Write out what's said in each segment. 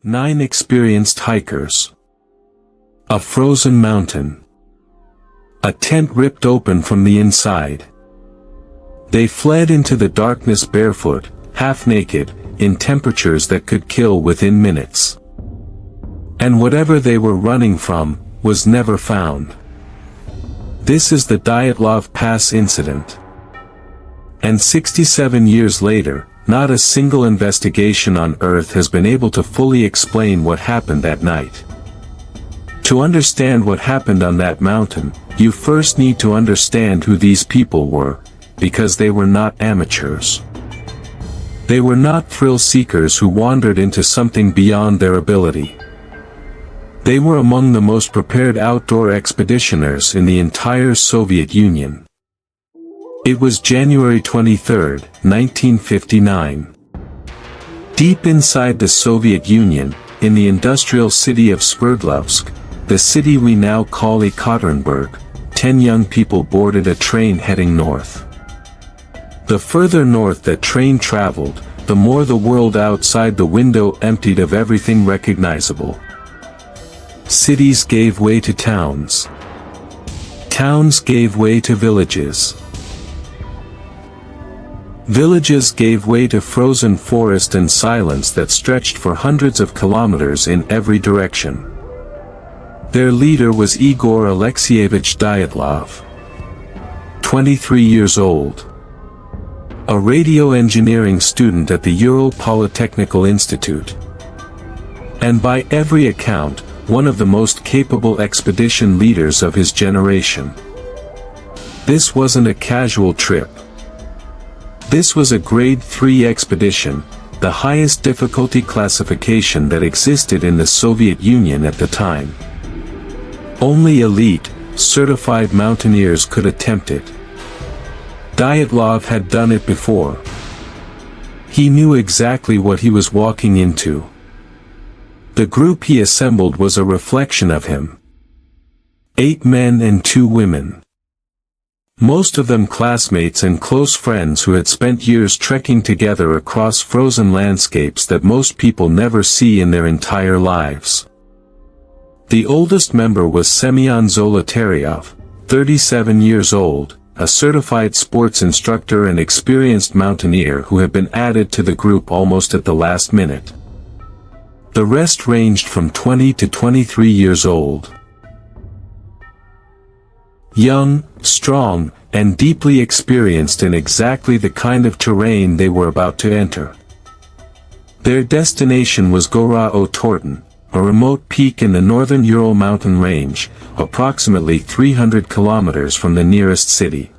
9 experienced hikers. A frozen mountain. A tent ripped open from the inside. They fled into the darkness barefoot, half naked, in temperatures that could kill within minutes. And whatever they were running from, was never found. This is the Dyatlov Pass Incident. And 67 years later, not a single investigation on Earth has been able to fully explain what happened that night. To understand what happened on that mountain, you first need to understand who these people were, because they were not amateurs. They were not thrill seekers who wandered into something beyond their ability. They were among the most prepared outdoor expeditioners in the entire Soviet Union. It was January 23, 1959. Deep inside the Soviet Union, in the industrial city of Sverdlovsk, the city we now call Ekaterinburg, 10 young people boarded a train heading north. The further north that train traveled, the more the world outside the window emptied of everything recognizable. Cities gave way to towns. Towns gave way to villages. Villages gave way to frozen forest and silence that stretched for hundreds of kilometers in every direction. Their leader was Igor Alexeyevich Dyatlov, 23 years old. A radio engineering student at the Ural Polytechnical Institute. And by every account, one of the most capable expedition leaders of his generation. This wasn't a casual trip. This was a Grade 3 expedition, the highest difficulty classification that existed in the Soviet Union at the time. Only elite, certified mountaineers could attempt it. Dyatlov had done it before. He knew exactly what he was walking into. The group he assembled was a reflection of him. 8 men and 2 women. Most of them classmates and close friends who had spent years trekking together across frozen landscapes that most people never see in their entire lives. The oldest member was Semyon Zolotaryov, 37 years old, a certified sports instructor and experienced mountaineer who had been added to the group almost at the last minute. The rest ranged from 20 to 23 years old. Young, strong, and deeply experienced in exactly the kind of terrain they were about to enter. Their destination was Gora-o-Torton, a remote peak in the northern Ural mountain range, approximately 300 kilometers from the nearest city.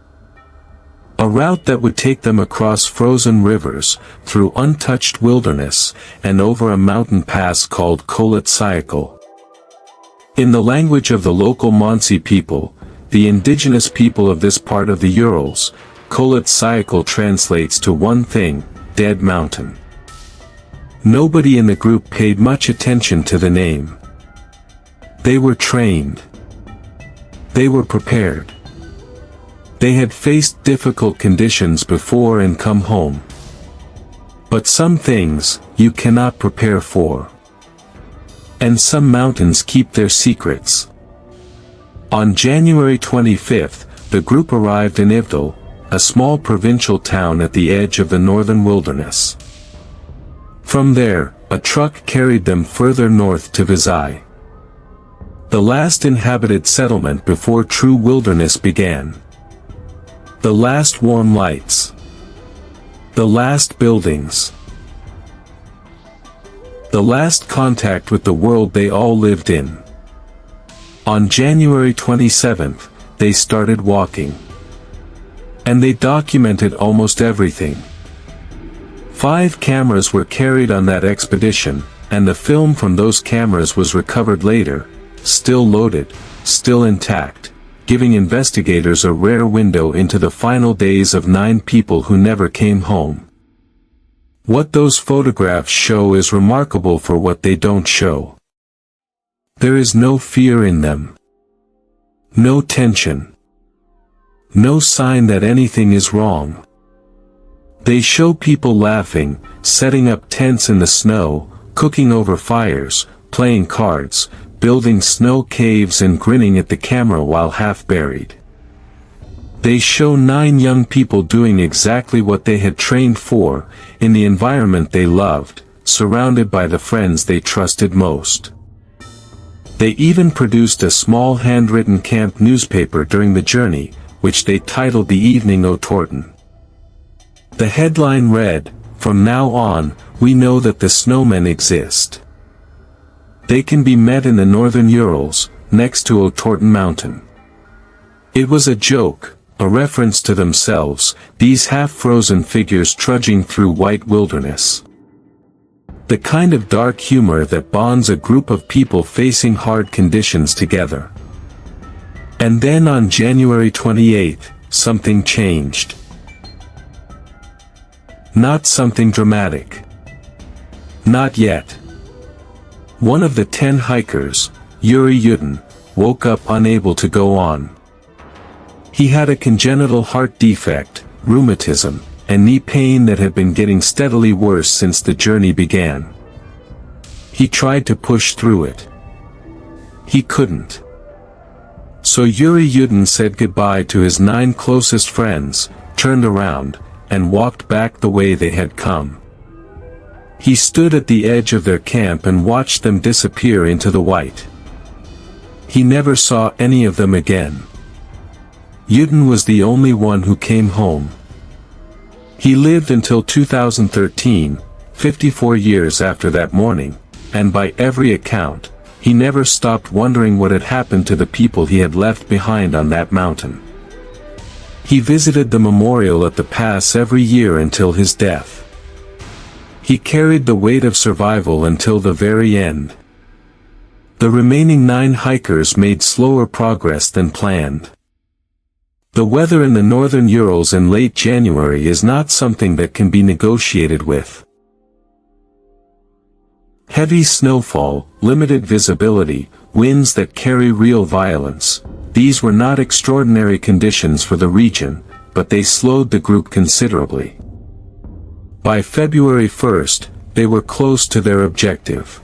A route that would take them across frozen rivers, through untouched wilderness, and over a mountain pass called Kholat Syakhl. In the language of the local Mansi people, the indigenous people of this part of the Urals, Kholat Syakhl translates to one thing: dead mountain. Nobody in the group paid much attention to the name. They were trained. They were prepared. They had faced difficult conditions before and come home. But some things, you cannot prepare for. And some mountains keep their secrets. On January 25th, the group arrived in Ivdel, a small provincial town at the edge of the northern wilderness. From there, a truck carried them further north to Vizhai. The last inhabited settlement before true wilderness began. The last warm lights. The last buildings. The last contact with the world they all lived in. On January 27th, they started walking. And they documented almost everything. 5 cameras were carried on that expedition, and the film from those cameras was recovered later, still loaded, still intact, giving investigators a rare window into the final days of 9 people who never came home. What those photographs show is remarkable for what they don't show. There is no fear in them. No tension. No sign that anything is wrong. They show people laughing, setting up tents in the snow, cooking over fires, playing cards, building snow caves and grinning at the camera while half buried. They show 9 young people doing exactly what they had trained for, in the environment they loved, surrounded by the friends they trusted most. They even produced a small handwritten camp newspaper during the journey, which they titled The Evening O'Torton. The headline read, "From now on, we know that the snowmen exist. They can be met in the northern Urals, next to O'Torton Mountain." It was a joke, a reference to themselves, these half-frozen figures trudging through white wilderness. The kind of dark humor that bonds a group of people facing hard conditions together. And then on January 28, something changed. Not something dramatic. Not yet. One of the 10 hikers, Yuri Yudin, woke up unable to go on. He had a congenital heart defect, rheumatism, and knee pain that had been getting steadily worse since the journey began. He tried to push through it. He couldn't. So Yuri Yudin said goodbye to his 9 closest friends, turned around, and walked back the way they had come. He stood at the edge of their camp and watched them disappear into the white. He never saw any of them again. Yudin was the only one who came home. He lived until 2013, 54 years after that morning, and by every account, he never stopped wondering what had happened to the people he had left behind on that mountain. He visited the memorial at the pass every year until his death. He carried the weight of survival until the very end. The remaining 9 hikers made slower progress than planned. The weather in the northern Urals in late January is not something that can be negotiated with. Heavy snowfall, limited visibility, winds that carry real violence, these were not extraordinary conditions for the region, but they slowed the group considerably. By February 1st, they were close to their objective.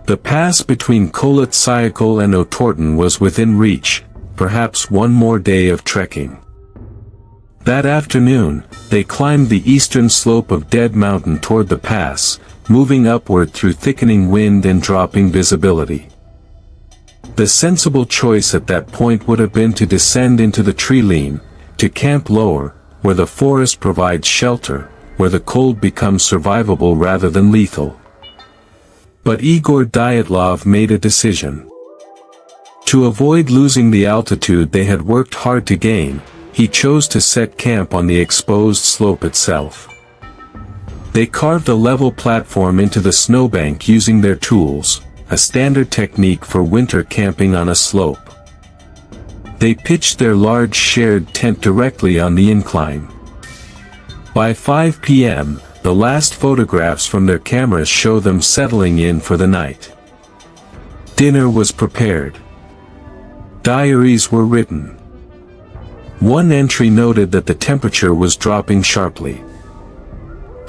The pass between Kholat Syakhl and O'Torton was within reach, perhaps one more day of trekking. That afternoon, they climbed the eastern slope of Dead Mountain toward the pass, moving upward through thickening wind and dropping visibility. The sensible choice at that point would have been to descend into the tree-line, to camp lower, where the forest provides shelter, where the cold becomes survivable rather than lethal. But Igor Dyatlov made a decision. To avoid losing the altitude they had worked hard to gain, he chose to set camp on the exposed slope itself. They carved a level platform into the snowbank using their tools, a standard technique for winter camping on a slope. They pitched their large shared tent directly on the incline. By 5 p.m., the last photographs from their cameras show them settling in for the night. Dinner was prepared. Diaries were written. One entry noted that the temperature was dropping sharply.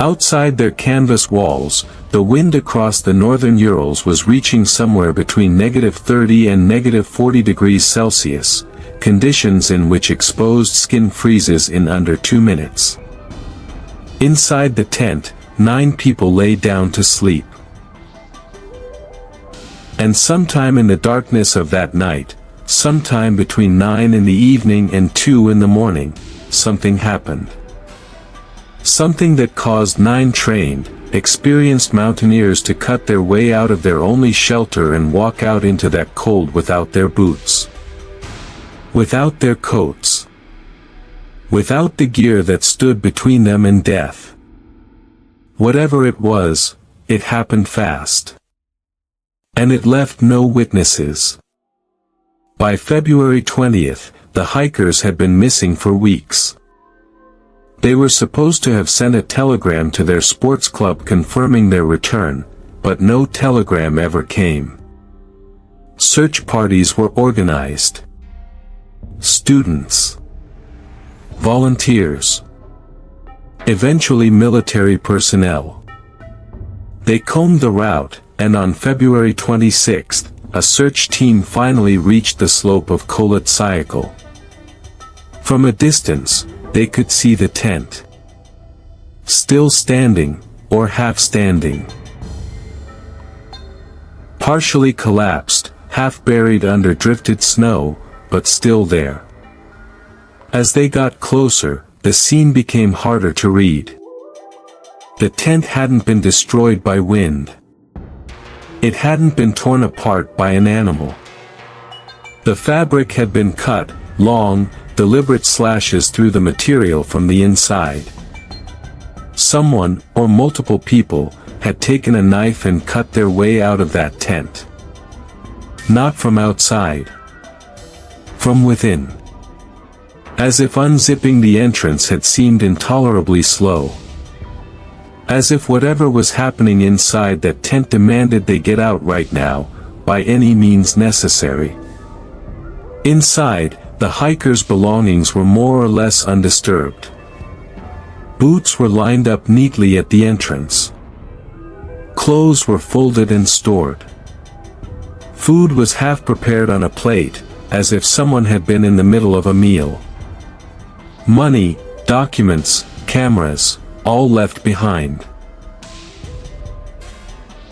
Outside their canvas walls, the wind across the northern Urals was reaching somewhere between -30 and -40 degrees Celsius, conditions in which exposed skin freezes in under 2 minutes. Inside the tent, 9 people lay down to sleep. And sometime in the darkness of that night, sometime between 9 in the evening and 2 in the morning, something happened. Something that caused 9 trained, experienced mountaineers to cut their way out of their only shelter and walk out into that cold without their boots. Without their coats. Without the gear that stood between them and death. Whatever it was, it happened fast. And it left no witnesses. By February 20th, the hikers had been missing for weeks. They were supposed to have sent a telegram to their sports club confirming their return, but no telegram ever came. Search parties were organized. Students. Volunteers. Eventually military personnel. They combed the route, and on February 26, a search team finally reached the slope of Kolat. From a distance, they could see the tent. Still standing, or half standing. Partially collapsed, half buried under drifted snow, but still there. As they got closer, the scene became harder to read. The tent hadn't been destroyed by wind. It hadn't been torn apart by an animal. The fabric had been cut, long, deliberate slashes through the material from the inside. Someone, or multiple people, had taken a knife and cut their way out of that tent. Not from outside. From within. As if unzipping the entrance had seemed intolerably slow. As if whatever was happening inside that tent demanded they get out right now, by any means necessary. Inside, the hikers' belongings were more or less undisturbed. Boots were lined up neatly at the entrance. Clothes were folded and stored. Food was half prepared on a plate, as if someone had been in the middle of a meal. Money, documents, cameras, all left behind.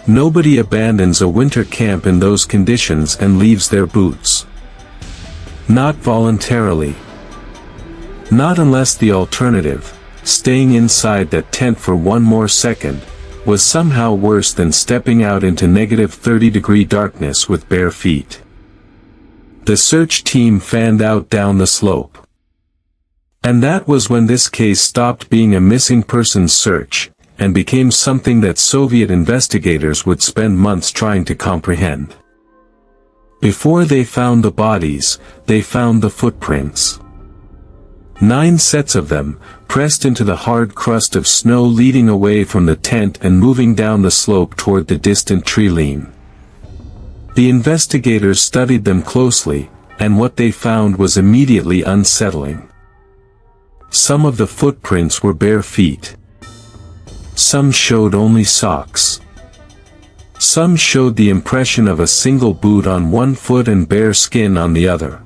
Nobody abandons a winter camp in those conditions and leaves their boots. Not voluntarily. Not unless the alternative, staying inside that tent for one more second, was somehow worse than stepping out into negative 30-degree darkness with bare feet. The search team fanned out down the slope. And that was when this case stopped being a missing persons search, and became something that Soviet investigators would spend months trying to comprehend. Before they found the bodies, they found the footprints. 9 sets of them, pressed into the hard crust of snow leading away from the tent and moving down the slope toward the distant tree line. The investigators studied them closely, and what they found was immediately unsettling. Some of the footprints were bare feet. Some showed only socks. Some showed the impression of a single boot on one foot and bare skin on the other.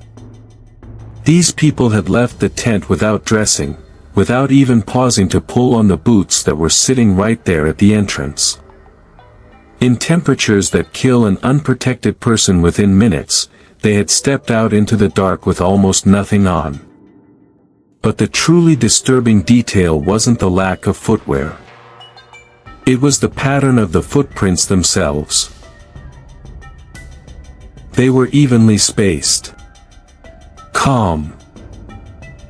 These people had left the tent without dressing, without even pausing to pull on the boots that were sitting right there at the entrance. In temperatures that kill an unprotected person within minutes, they had stepped out into the dark with almost nothing on. But the truly disturbing detail wasn't the lack of footwear. It was the pattern of the footprints themselves. They were evenly spaced. Calm.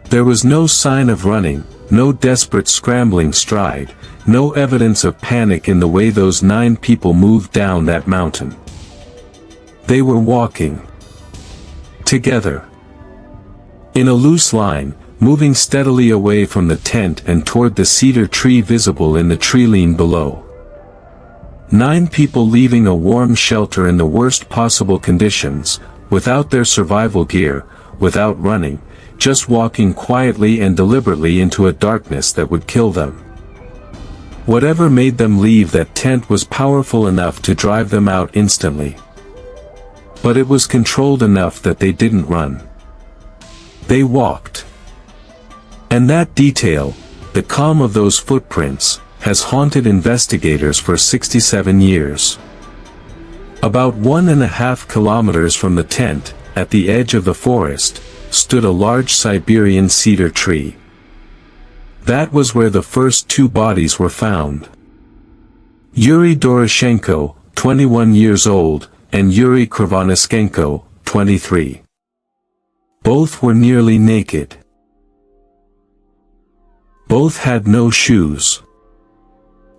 There was no sign of running, no desperate scrambling stride, no evidence of panic in the way those 9 people moved down that mountain. They were walking. Together. In a loose line, moving steadily away from the tent and toward the cedar tree visible in the tree line below. 9 people leaving a warm shelter in the worst possible conditions, without their survival gear, without running, just walking quietly and deliberately into a darkness that would kill them. Whatever made them leave that tent was powerful enough to drive them out instantly. But it was controlled enough that they didn't run. They walked. And that detail, the calm of those footprints, has haunted investigators for 67 years. About 1.5 kilometers from the tent, at the edge of the forest, stood a large Siberian cedar tree. That was where the first 2 bodies were found. Yuri Doroshenko, 21 years old, and Yuri Krivonischenko, 23. Both were nearly naked. Both had no shoes.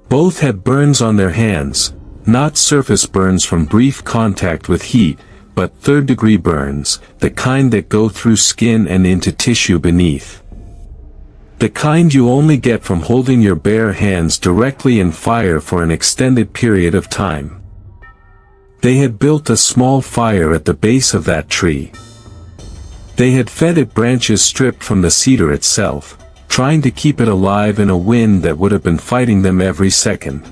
Both had burns on their hands, not surface burns from brief contact with heat, but third-degree burns, the kind that go through skin and into tissue beneath. The kind you only get from holding your bare hands directly in fire for an extended period of time. They had built a small fire at the base of that tree. They had fed it branches stripped from the cedar itself, trying to keep it alive in a wind that would have been fighting them every second.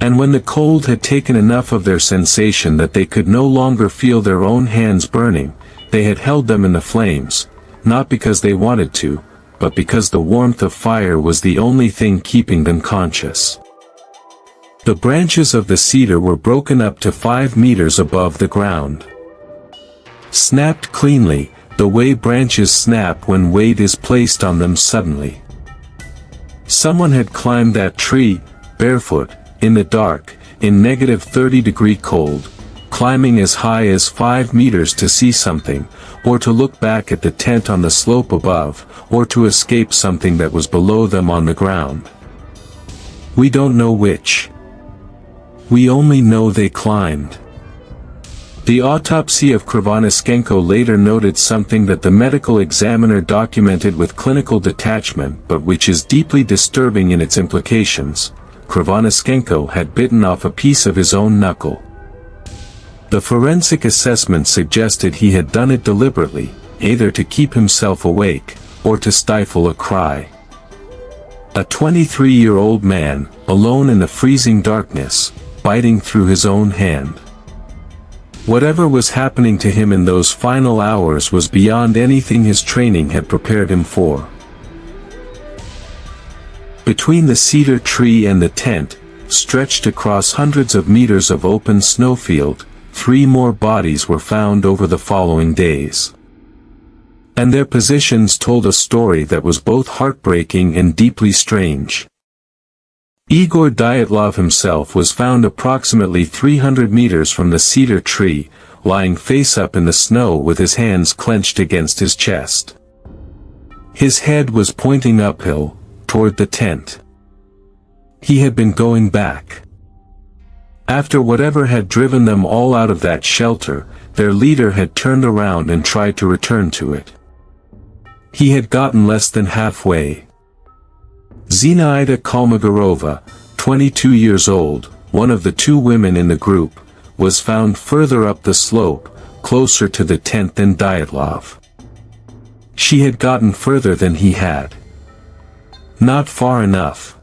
And when the cold had taken enough of their sensation that they could no longer feel their own hands burning, they had held them in the flames, not because they wanted to, but because the warmth of fire was the only thing keeping them conscious. The branches of the cedar were broken up to 5 meters above the ground. Snapped cleanly, the way branches snap when weight is placed on them suddenly. Someone had climbed that tree, barefoot, in the dark, in negative 30-degree cold, climbing as high as 5 meters to see something, or to look back at the tent on the slope above, or to escape something that was below them on the ground. We don't know which. We only know they climbed. The autopsy of Krivonischenko later noted something that the medical examiner documented with clinical detachment but which is deeply disturbing in its implications. Krivonischenko had bitten off a piece of his own knuckle. The forensic assessment suggested he had done it deliberately, either to keep himself awake, or to stifle a cry. A 23-year-old man, alone in the freezing darkness, biting through his own hand. Whatever was happening to him in those final hours was beyond anything his training had prepared him for. Between the cedar tree and the tent, stretched across hundreds of meters of open snowfield, 3 more bodies were found over the following days. And their positions told a story that was both heartbreaking and deeply strange. Igor Dyatlov himself was found approximately 300 meters from the cedar tree, lying face up in the snow with his hands clenched against his chest. His head was pointing uphill, toward the tent. He had been going back. After whatever had driven them all out of that shelter, their leader had turned around and tried to return to it. He had gotten less than halfway. Zinaida Kolmogorova, 22 years old, one of the 2 women in the group, was found further up the slope, closer to the tent than Dyatlov. She had gotten further than he had. Not far enough.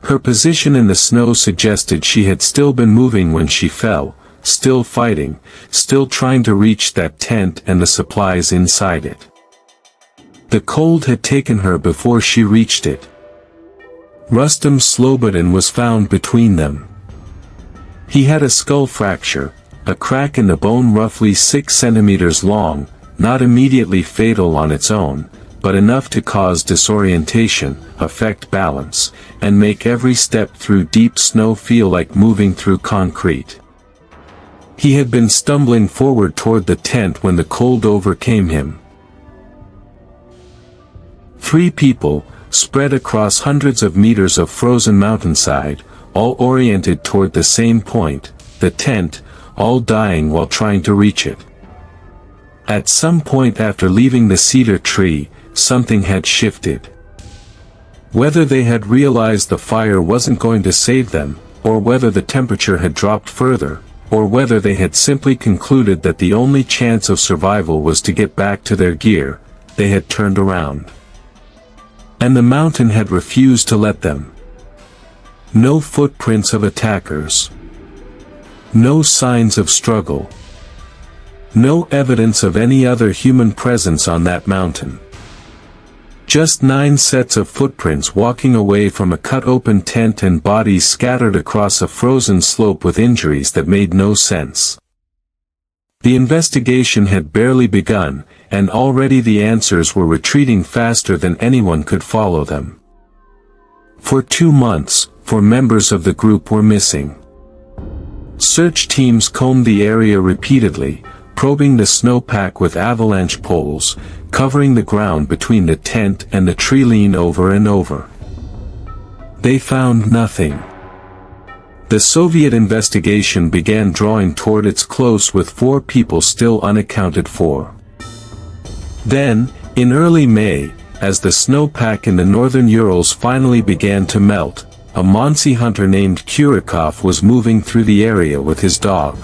Her position in the snow suggested she had still been moving when she fell, still fighting, still trying to reach that tent and the supplies inside it. The cold had taken her before she reached it. Rustam Slobodin was found between them. He had a skull fracture, a crack in the bone roughly 6 centimeters long, not immediately fatal on its own, but enough to cause disorientation, affect balance, and make every step through deep snow feel like moving through concrete. He had been stumbling forward toward the tent when the cold overcame him. 3 people, spread across hundreds of meters of frozen mountainside, all oriented toward the same point, the tent, all dying while trying to reach it. At some point after leaving the cedar tree, something had shifted. Whether they had realized the fire wasn't going to save them, or whether the temperature had dropped further, or whether they had simply concluded that the only chance of survival was to get back to their gear, they had turned around. And the mountain had refused to let them. No footprints of attackers. No signs of struggle. No evidence of any other human presence on that mountain. Just 9 sets of footprints walking away from a cut-open tent and bodies scattered across a frozen slope with injuries that made no sense. The investigation had barely begun, and already the answers were retreating faster than anyone could follow them. For 2 months, 4 members of the group were missing. Search teams combed the area repeatedly, probing the snowpack with avalanche poles, covering the ground between the tent and the tree lean over and over. They found nothing. The Soviet investigation began drawing toward its close with 4 people still unaccounted for. Then, in early May, as the snowpack in the northern Urals finally began to melt, a Monsey hunter named Kurikov was moving through the area with his dog.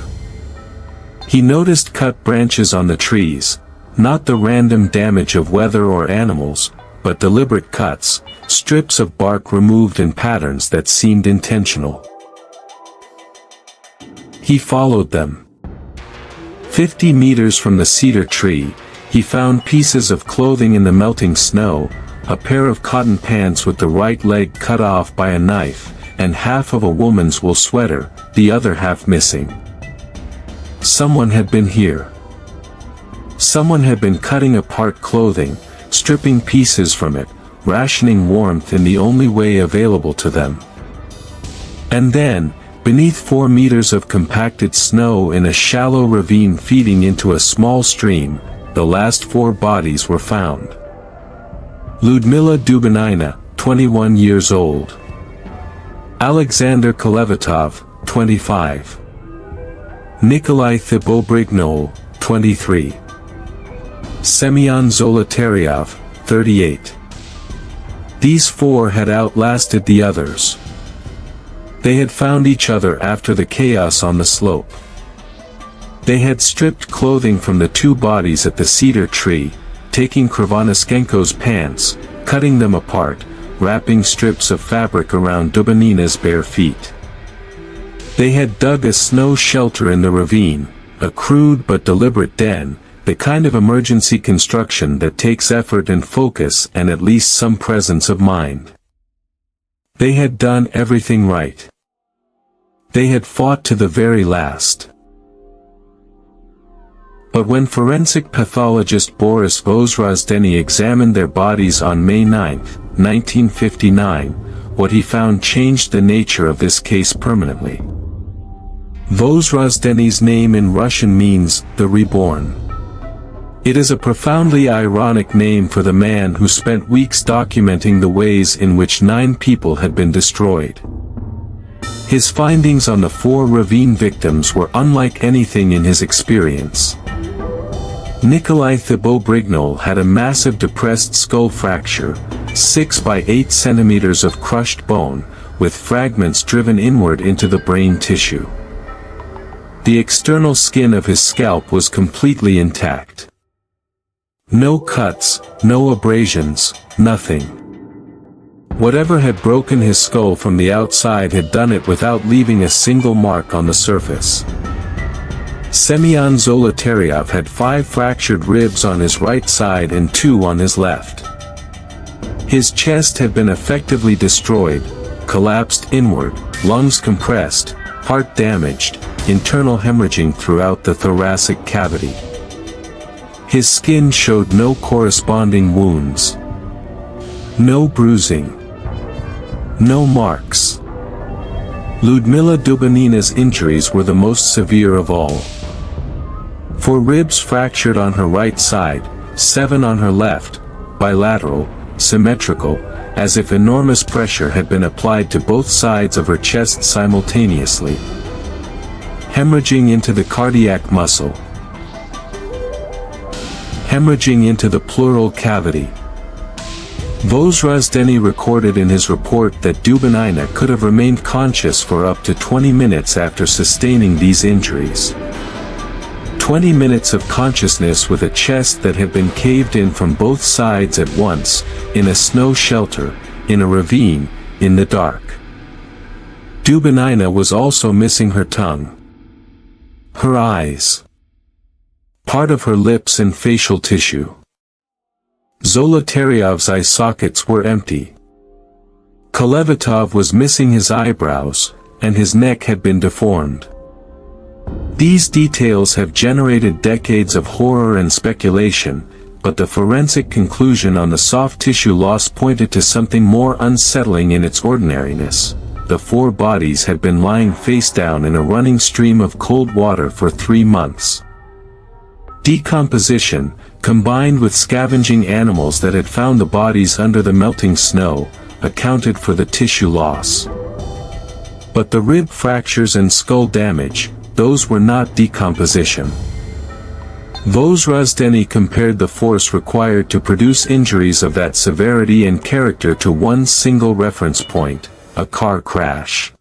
He noticed cut branches on the trees, not the random damage of weather or animals, but deliberate cuts, strips of bark removed in patterns that seemed intentional. He followed them. 50 meters from the cedar tree, he found pieces of clothing in the melting snow, a pair of cotton pants with the right leg cut off by a knife, and half of a woman's wool sweater, the other half missing. Someone had been here. Someone had been cutting apart clothing, stripping pieces from it, rationing warmth in the only way available to them. And then, beneath 4 meters of compacted snow in a shallow ravine feeding into a small stream, the last 4 bodies were found. Lyudmila Dubinina, 21 years old. Alexander Kolevatov, 25. Nikolai Thibault-Brignol, 23. Semyon Zolotaryov, 38. These 4 had outlasted the others. They had found each other after the chaos on the slope. They had stripped clothing from the 2 bodies at the cedar tree, taking Krivonischenko's pants, cutting them apart, wrapping strips of fabric around Dubinina's bare feet. They had dug a snow shelter in the ravine, a crude but deliberate den, the kind of emergency construction that takes effort and focus and at least some presence of mind. They had done everything right. They had fought to the very last. But when forensic pathologist Boris Vozrozdeny examined their bodies on May 9, 1959, what he found changed the nature of this case permanently. Vozrozdeny's name in Russian means, the reborn. It is a profoundly ironic name for the man who spent weeks documenting the ways in which 9 people had been destroyed. His findings on the 4 ravine victims were unlike anything in his experience. Nikolai Thibault-Brignol had a massive depressed skull fracture, 6 by 8 centimeters of crushed bone, with fragments driven inward into the brain tissue. The external skin of his scalp was completely intact. No cuts, no abrasions, nothing. Whatever had broken his skull from the outside had done it without leaving a single mark on the surface. Semyon Zolotaryov had 5 fractured ribs on his right side and 2 on his left. His chest had been effectively destroyed, collapsed inward, lungs compressed, heart damaged, internal hemorrhaging throughout the thoracic cavity. His skin showed no corresponding wounds. No bruising. No marks. Lyudmila Dubinina's injuries were the most severe of all. 4 ribs fractured on her right side, 7 on her left, bilateral, symmetrical, as if enormous pressure had been applied to both sides of her chest simultaneously. Hemorrhaging into the cardiac muscle. Hemorrhaging into the pleural cavity. Vozrozdeny recorded in his report that Dubinina could have remained conscious for up to 20 minutes after sustaining these injuries. 20 minutes of consciousness with a chest that had been caved in from both sides at once, in a snow shelter, in a ravine, in the dark. Dubinina was also missing her tongue. Her eyes. Part of her lips and facial tissue. Zolotaryov's eye sockets were empty. Kolevatov was missing his eyebrows, and his neck had been deformed. These details have generated decades of horror and speculation, but the forensic conclusion on the soft tissue loss pointed to something more unsettling in its ordinariness. The 4 bodies had been lying face down in a running stream of cold water for 3 months. Decomposition, combined with scavenging animals that had found the bodies under the melting snow, accounted for the tissue loss. But the rib fractures and skull damage, those were not decomposition. Vozrozdeny compared the force required to produce injuries of that severity and character to one single reference point: a car crash.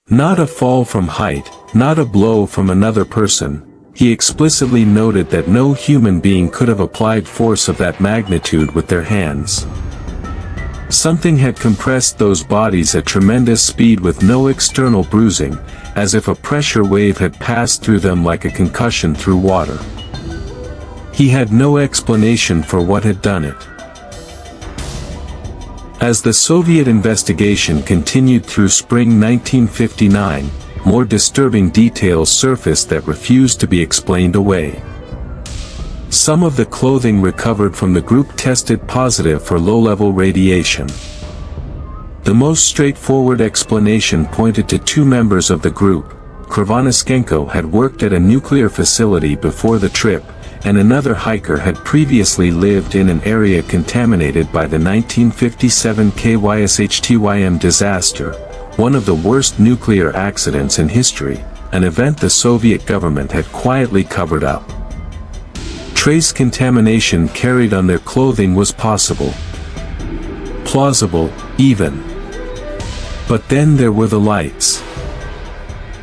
Not a fall from height, not a blow from another person. He explicitly noted that no human being could have applied force of that magnitude with their hands. Something had compressed those bodies at tremendous speed with no external bruising, as if a pressure wave had passed through them like a concussion through water. He had no explanation for what had done it. As the Soviet investigation continued through spring 1959, more disturbing details surfaced that refused to be explained away. Some of the clothing recovered from the group tested positive for low-level radiation. The most straightforward explanation pointed to two members of the group. Krivonischenko had worked at a nuclear facility before the trip, and another hiker had previously lived in an area contaminated by the 1957 KYSHTYM disaster, one of the worst nuclear accidents in history, an event the Soviet government had quietly covered up. Trace contamination carried on their clothing was possible. Plausible, even. But then there were the lights.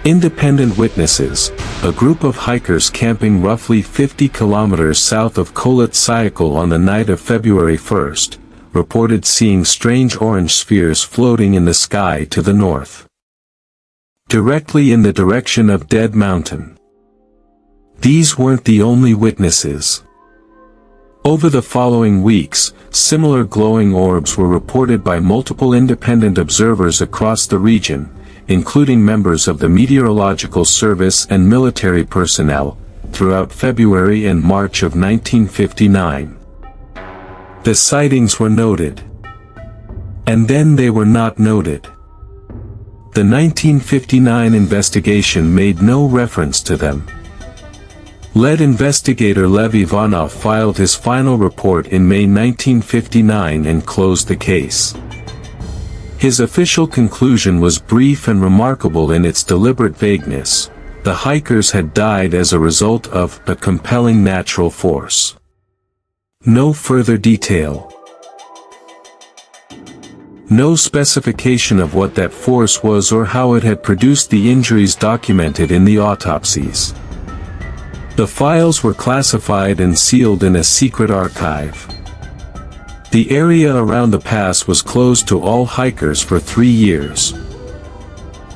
Independent witnesses, a group of hikers camping roughly 50 kilometers south of Kholat Syakhl on the night of February 1st, reported seeing strange orange spheres floating in the sky to the north, directly in the direction of Dead Mountain. These weren't the only witnesses. Over the following weeks, similar glowing orbs were reported by multiple independent observers across the region, including members of the Meteorological Service and military personnel, throughout February and March of 1959. The sightings were noted. And then they were not noted. The 1959 investigation made no reference to them. Lead investigator Lev Ivanov filed his final report in May 1959 and closed the case. His official conclusion was brief and remarkable in its deliberate vagueness. The hikers had died as a result of a compelling natural force. No further detail. No specification of what that force was or how it had produced the injuries documented in the autopsies. The files were classified and sealed in a secret archive. The area around the pass was closed to all hikers for 3 years.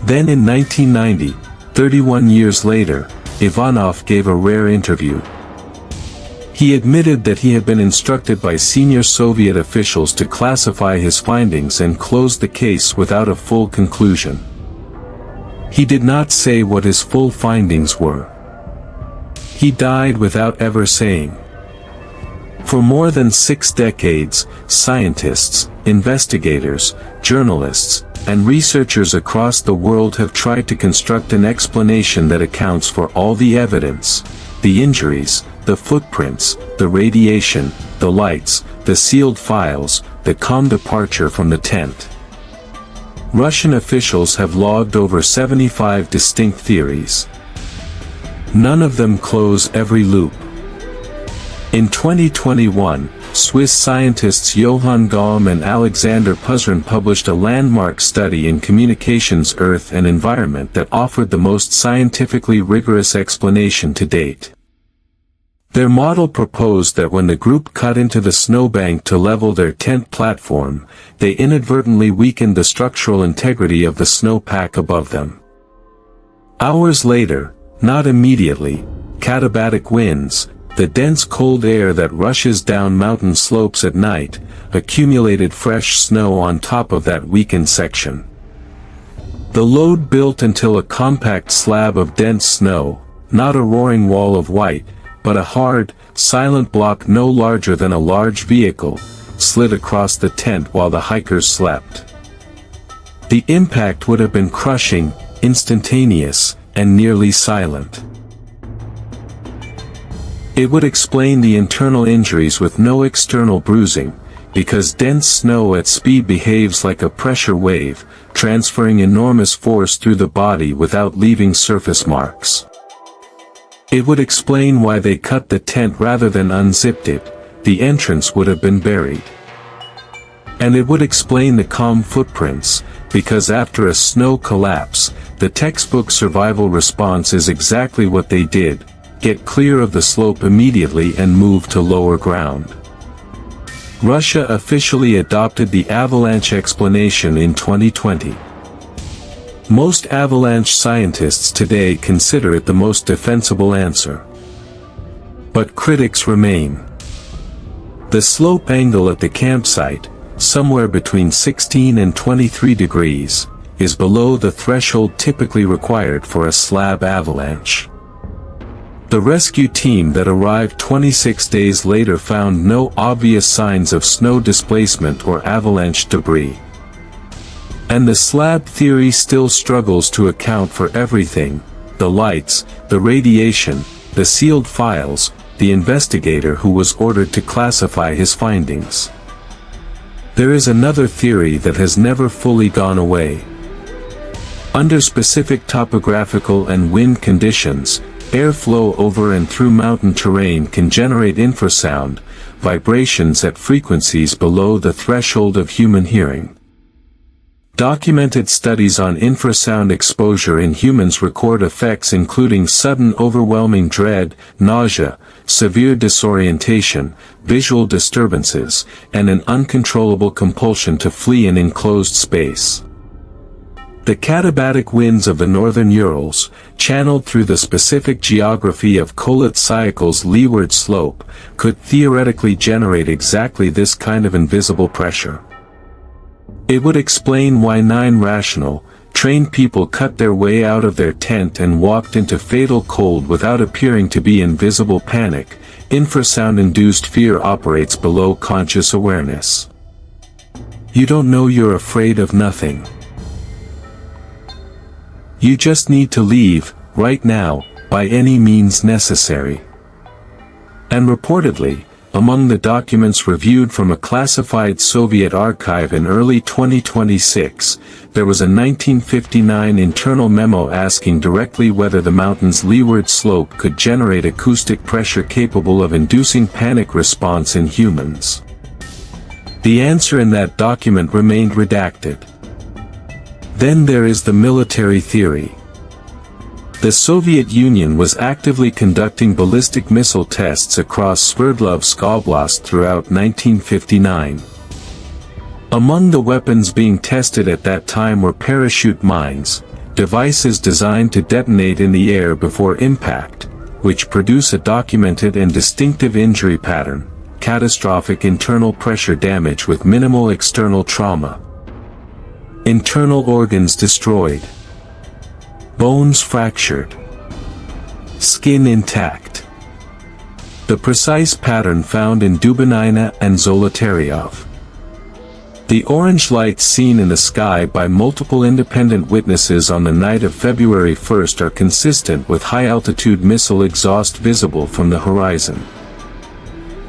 Then in 1990, 31 years later, Ivanov gave a rare interview. He admitted that he had been instructed by senior Soviet officials to classify his findings and close the case without a full conclusion. He did not say what his full findings were. He died without ever saying. For more than 6 decades, scientists, investigators, journalists, and researchers across the world have tried to construct an explanation that accounts for all the evidence, the injuries, the footprints, the radiation, the lights, the sealed files, the calm departure from the tent. Russian officials have logged over 75 distinct theories. None of them close every loop. In 2021, Swiss scientists Johann Gaum and Alexander Puzrin published a landmark study in Communications Earth and Environment that offered the most scientifically rigorous explanation to date. Their model proposed that when the group cut into the snowbank to level their tent platform, they inadvertently weakened the structural integrity of the snowpack above them. Hours later, not immediately, katabatic winds, the dense cold air that rushes down mountain slopes at night, accumulated fresh snow on top of that weakened section. The load built until a compact slab of dense snow, not a roaring wall of white, but a hard, silent block no larger than a large vehicle, slid across the tent while the hikers slept. The impact would have been crushing, instantaneous, and nearly silent. It would explain the internal injuries with no external bruising, because dense snow at speed behaves like a pressure wave, transferring enormous force through the body without leaving surface marks. It would explain why they cut the tent rather than unzipped it. The entrance would have been buried. And it would explain the calm footprints, because after a snow collapse, the textbook survival response is exactly what they did: get clear of the slope immediately and move to lower ground. Russia officially adopted the avalanche explanation in 2020. Most avalanche scientists today consider it the most defensible answer. But critics remain. The slope angle at the campsite, somewhere between 16 and 23 degrees, is below the threshold typically required for a slab avalanche. The rescue team that arrived 26 days later found no obvious signs of snow displacement or avalanche debris. And the slab theory still struggles to account for everything: the lights, the radiation, the sealed files, the investigator who was ordered to classify his findings. There is another theory that has never fully gone away. Under specific topographical and wind conditions, airflow over and through mountain terrain can generate infrasound, vibrations at frequencies below the threshold of human hearing. Documented studies on infrasound exposure in humans record effects including sudden overwhelming dread, nausea, severe disorientation, visual disturbances, and an uncontrollable compulsion to flee an enclosed space. The katabatic winds of the northern Urals, channeled through the specific geography of Kolat-Syakul's leeward slope, could theoretically generate exactly this kind of invisible pressure. It would explain why 9 rational, trained people cut their way out of their tent and walked into fatal cold without appearing to be in visible panic. Infrasound-induced fear operates below conscious awareness. You don't know you're afraid of nothing. You just need to leave, right now, by any means necessary. And reportedly, among the documents reviewed from a classified Soviet archive in early 2026, there was a 1959 internal memo asking directly whether the mountain's leeward slope could generate acoustic pressure capable of inducing panic response in humans. The answer in that document remained redacted. Then there is the military theory. The Soviet Union was actively conducting ballistic missile tests across Sverdlovsk Oblast throughout 1959. Among the weapons being tested at that time were parachute mines, devices designed to detonate in the air before impact, which produce a documented and distinctive injury pattern: catastrophic internal pressure damage with minimal external trauma. Internal organs destroyed. Bones fractured. Skin intact. The precise pattern found in Dubinina and Zolotaryov. The orange lights seen in the sky by multiple independent witnesses on the night of February 1st are consistent with high-altitude missile exhaust visible from the horizon.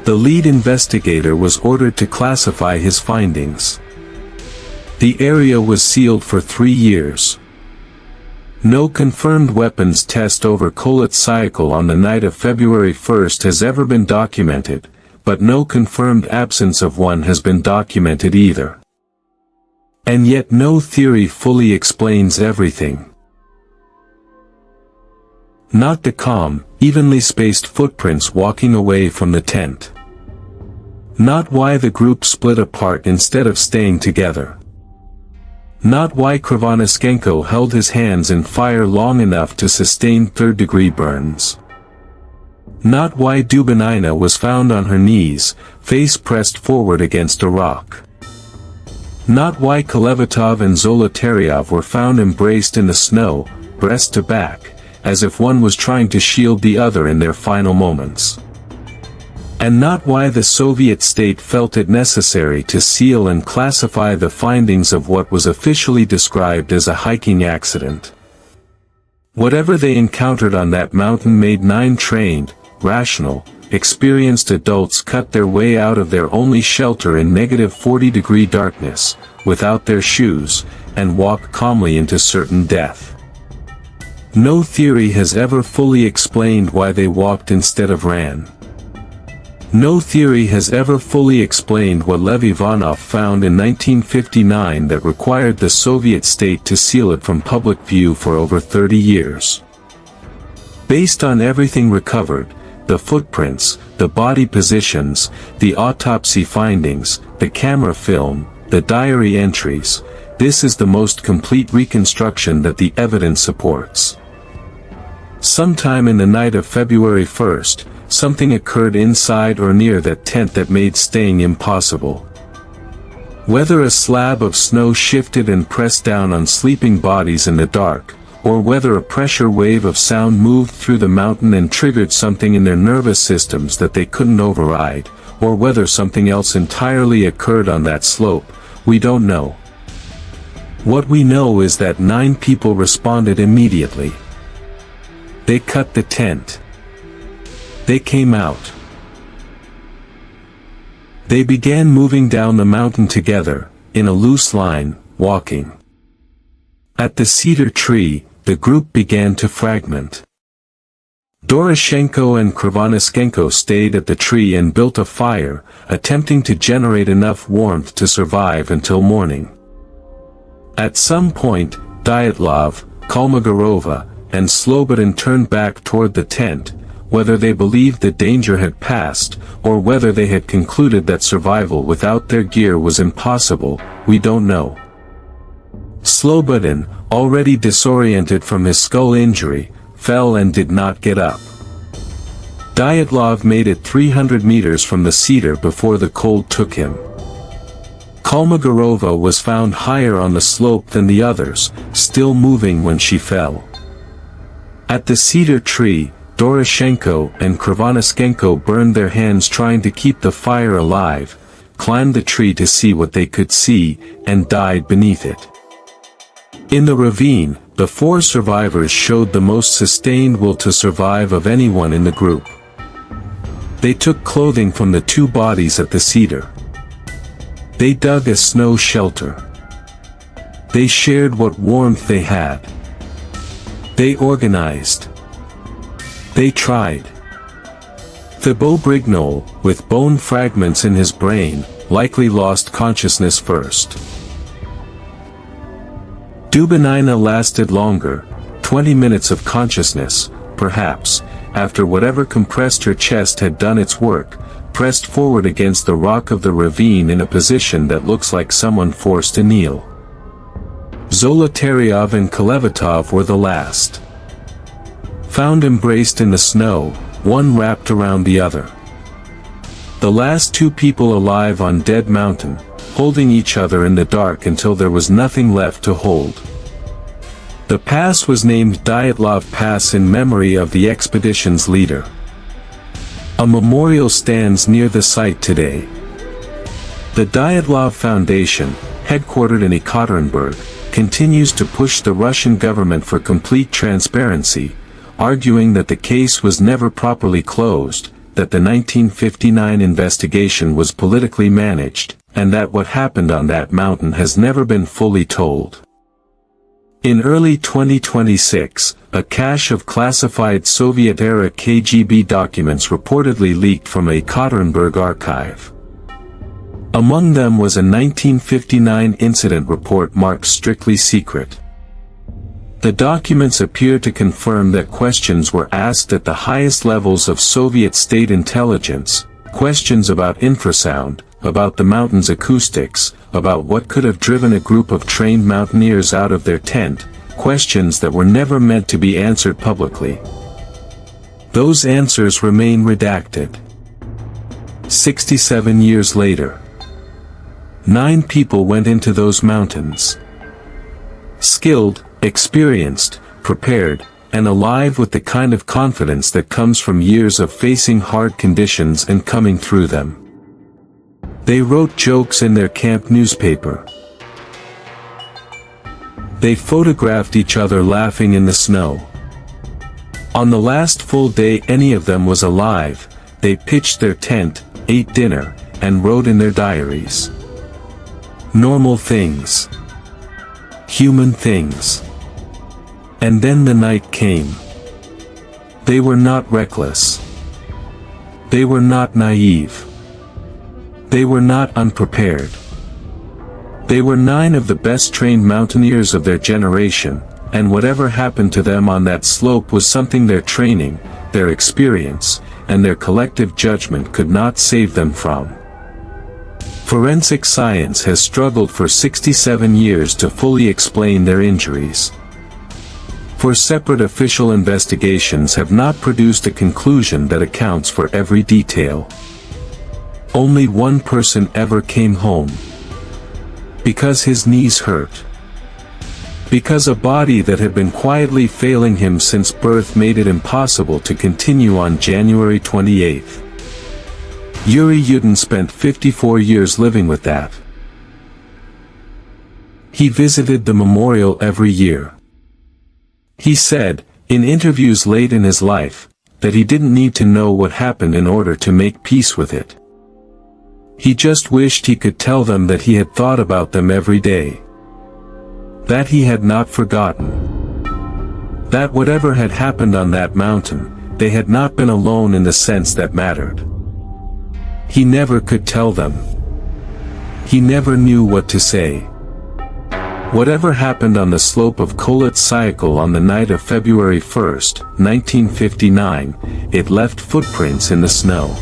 The lead investigator was ordered to classify his findings. The area was sealed for 3 years. No confirmed weapons test over Kolat-Syakul on the night of February 1st has ever been documented, but no confirmed absence of one has been documented either. And yet no theory fully explains everything. Not the calm, evenly spaced footprints walking away from the tent. Not why the group split apart instead of staying together. Not why Krivonischenko held his hands in fire long enough to sustain third-degree burns. Not why Dubinina was found on her knees, face pressed forward against a rock. Not why Kolevatov and Zolotaryov were found embraced in the snow, breast to back, as if one was trying to shield the other in their final moments. And not why the Soviet state felt it necessary to seal and classify the findings of what was officially described as a hiking accident. Whatever they encountered on that mountain made 9 trained, rational, experienced adults cut their way out of their only shelter in negative 40-degree darkness, without their shoes, and walk calmly into certain death. No theory has ever fully explained why they walked instead of ran. No theory has ever fully explained what Lev Ivanov found in 1959 that required the Soviet state to seal it from public view for over 30 years. Based on everything recovered, the footprints, the body positions, the autopsy findings, the camera film, the diary entries. This is the most complete reconstruction that the evidence supports. Sometime in the night of February 1st, something occurred inside or near that tent that made staying impossible. Whether a slab of snow shifted and pressed down on sleeping bodies in the dark, or whether a pressure wave of sound moved through the mountain and triggered something in their nervous systems that they couldn't override, or whether something else entirely occurred on that slope, we don't know. What we know is that 9 people responded immediately. They cut the tent. They came out. They began moving down the mountain together, in a loose line, walking. At the cedar tree, the group began to fragment. Doroshenko and Krivonischenko stayed at the tree and built a fire, attempting to generate enough warmth to survive until morning. At some point, Dyatlov, Kolmogorova, and Slobodin turned back toward the tent. Whether they believed the danger had passed, or whether they had concluded that survival without their gear was impossible, we don't know. Slobodin, already disoriented from his skull injury, fell and did not get up. Dyatlov made it 300 meters from the cedar before the cold took him. Kolmogorova was found higher on the slope than the others, still moving when she fell. At the cedar tree, Doroshenko and Krivonischenko burned their hands trying to keep the fire alive, climbed the tree to see what they could see, and died beneath it. In the ravine, the 4 survivors showed the most sustained will to survive of anyone in the group. They took clothing from the 2 bodies at the cedar. They dug a snow shelter. They shared what warmth they had. They organized. They tried. Thibaut Brignol, with bone fragments in his brain, likely lost consciousness first. Dubinina lasted longer, 20 minutes of consciousness, perhaps, after whatever compressed her chest had done its work, pressed forward against the rock of the ravine in a position that looks like someone forced to kneel. Zolotaryov and Kolevatov were the last. Found embraced in the snow, one wrapped around the other. The last 2 people alive on Dead Mountain, holding each other in the dark until there was nothing left to hold. The pass was named Dyatlov Pass in memory of the expedition's leader. A memorial stands near the site today. The Dyatlov Foundation, headquartered in Ekaterinburg, continues to push the Russian government for complete transparency, arguing that the case was never properly closed, that the 1959 investigation was politically managed, and that what happened on that mountain has never been fully told. In early 2026, a cache of classified Soviet-era KGB documents reportedly leaked from a Ekaterinburg archive. Among them was a 1959 incident report marked strictly secret. The documents appear to confirm that questions were asked at the highest levels of Soviet state intelligence, questions about infrasound, about the mountain's acoustics, about what could have driven a group of trained mountaineers out of their tent, questions that were never meant to be answered publicly. Those answers remain redacted. 67 years later, 9 people went into those mountains. Skilled, experienced, prepared, and alive with the kind of confidence that comes from years of facing hard conditions and coming through them. They wrote jokes in their camp newspaper. They photographed each other laughing in the snow. On the last full day any of them was alive, they pitched their tent, ate dinner, and wrote in their diaries. Normal things. Human things. And then the night came. They were not reckless. They were not naive. They were not unprepared. They were 9 of the best trained mountaineers of their generation, and whatever happened to them on that slope was something their training, their experience, and their collective judgment could not save them from. Forensic science has struggled for 67 years to fully explain their injuries. For separate official investigations have not produced a conclusion that accounts for every detail. Only one person ever came home. Because his knees hurt. Because a body that had been quietly failing him since birth made it impossible to continue on January 28th. Yuri Yudin spent 54 years living with that. He visited the memorial every year. He said, in interviews late in his life, that he didn't need to know what happened in order to make peace with it. He just wished he could tell them that he had thought about them every day. That he had not forgotten. That whatever had happened on that mountain, they had not been alone in the sense that mattered. He never could tell them. He never knew what to say. Whatever happened on the slope of Kholat Syakhl on the night of February 1st, 1959, it left footprints in the snow.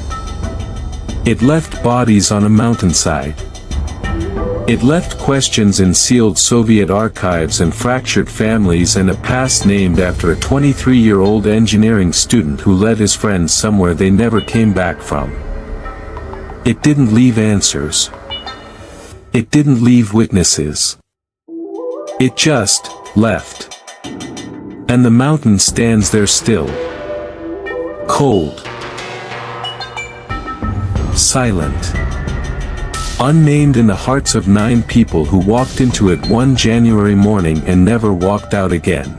It left bodies on a mountainside. It left questions in sealed Soviet archives and fractured families and a past named after a 23-year-old engineering student who led his friends somewhere they never came back from. It didn't leave answers. It didn't leave witnesses. It just left. And the mountain stands there still. Cold. Silent. Unnamed in the hearts of 9 people who walked into it one January morning and never walked out again.